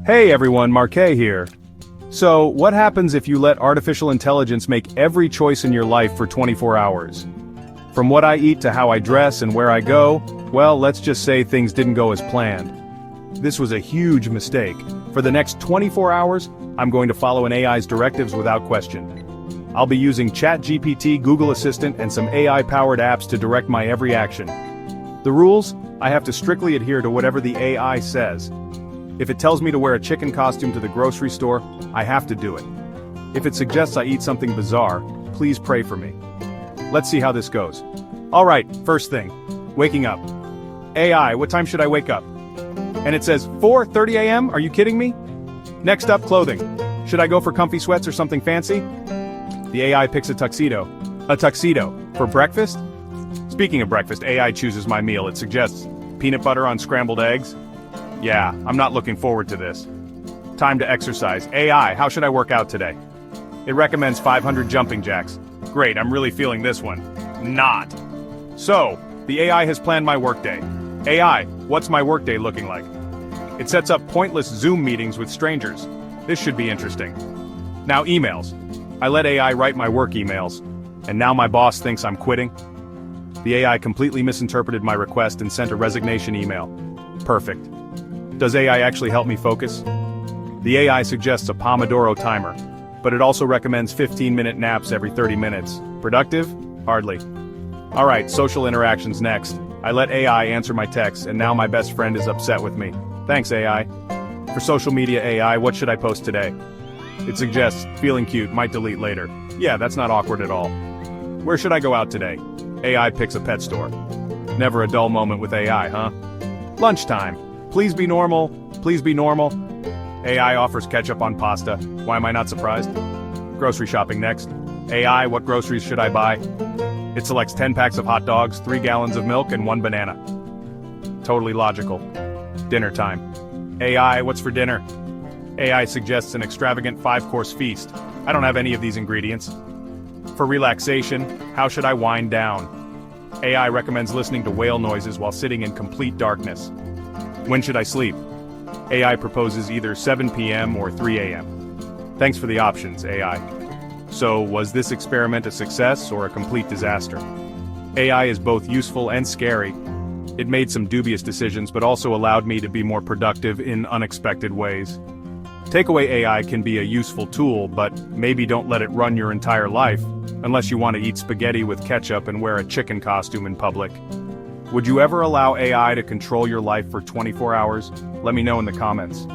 Hey everyone, Marquet here. So, what happens if you let artificial intelligence make every choice in your life for 24 hours? From what I eat to how I dress and where I go, well, let's just say things didn't go as planned. This was a huge mistake. For the next 24 hours, I'm going to follow an AI's directives without question. I'll be using ChatGPT, Google Assistant, and some AI-powered apps to direct my every action. The rules? I have to strictly adhere to whatever the AI says. If it tells me to wear a chicken costume to the grocery store, I have to do it. If it suggests I eat something bizarre, please pray for me. Let's see how this goes. Alright, first thing. Waking up. AI, what time should I wake up? And it says 4:30 a.m.? Are you kidding me? Next up, clothing. Should I go for comfy sweats or something fancy? The AI picks a tuxedo. A tuxedo. For breakfast? Speaking of breakfast, AI chooses my meal. It suggests peanut butter on scrambled eggs. Yeah, I'm not looking forward to this. Time to exercise. AI, how should I work out today? It recommends 500 jumping jacks. Great, I'm really feeling this one. Not. So, the AI has planned my workday. AI, what's my workday looking like? It sets up pointless Zoom meetings with strangers. This should be interesting. Now emails. I let AI write my work emails. And now my boss thinks I'm quitting? The AI completely misinterpreted my request and sent a resignation email. Perfect. Does AI actually help me focus? The AI suggests a Pomodoro timer, but it also recommends 15-minute naps every 30 minutes. Productive? Hardly. Alright, social interactions next. I let AI answer my texts, and now my best friend is upset with me. Thanks, AI. For social media AI, what should I post today? It suggests, feeling cute, might delete later. Yeah, that's not awkward at all. Where should I go out today? AI picks a pet store. Never a dull moment with AI, huh? Lunchtime. Please be normal, please be normal. AI offers ketchup on pasta. Why am I not surprised? Grocery shopping next. AI, what groceries should I buy? It selects 10 packs of hot dogs, 3 gallons of milk, and 1 banana. Totally logical. Dinner time. AI, what's for dinner? AI suggests an extravagant 5-course feast. I don't have any of these ingredients. For relaxation, how should I wind down? AI recommends listening to whale noises while sitting in complete darkness. When should I sleep? AI proposes either 7 p.m. or 3 a.m. Thanks for the options, AI. So, was this experiment a success or a complete disaster? AI is both useful and scary. It made some dubious decisions but also allowed me to be more productive in unexpected ways. Takeaway AI can be a useful tool, but maybe don't let it run your entire life, unless you want to eat spaghetti with ketchup and wear a chicken costume in public. Would you ever allow AI to control your life for 24 hours? Let me know in the comments.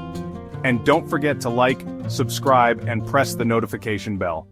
And don't forget to like, subscribe, and press the notification bell.